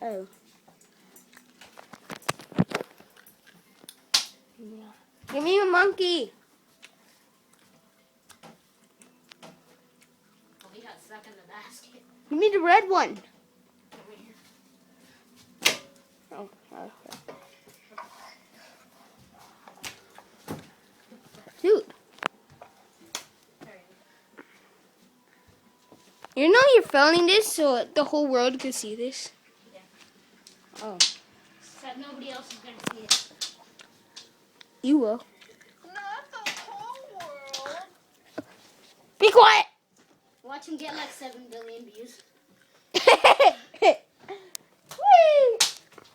Oh. Yeah. Give me a monkey. Oh, we got stuck in the basket. Give me the red one. Oh, okay. Dude. You know you're filming this so the whole world can see this? Yeah. Oh. So nobody else is going to see it. You will. Not the whole world. Be quiet! Watch him get like 7 billion views. Whee!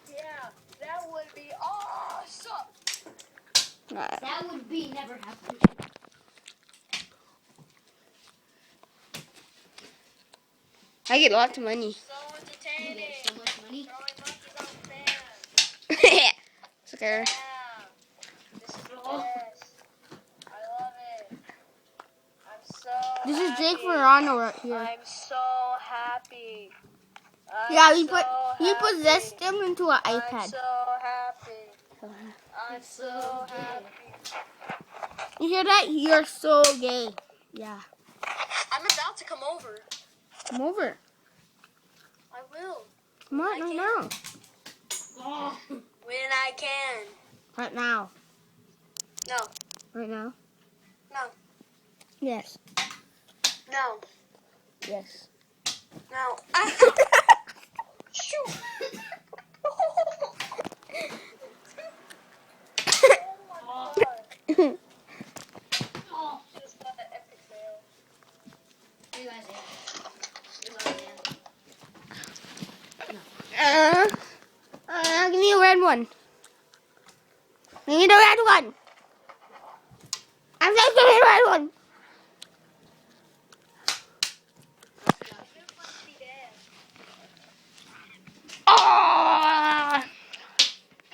Yeah, that would be awesome. That would be never happen. I get lots of money. So You entertaining. get so much money. Throwing monkeys on fans. Scare. Yeah. This is the best. I love it. I'm so This is happy. Jake Verano right here. I'm so happy. Yeah, I'm he so possessed happy. him into an I'm iPad. so happy. I'm so happy. You hear that? You're so gay. Yeah. I'm about to come over. Come over. I will. Come on, right now. Oh. When I can. Right now. No. Right now. No. Yes. No. Yes. No. Shoot. Oh my God. Oh. Just got an epic fail. You guys in. Give me a red one. Give me the red one. I'm just giving the red one.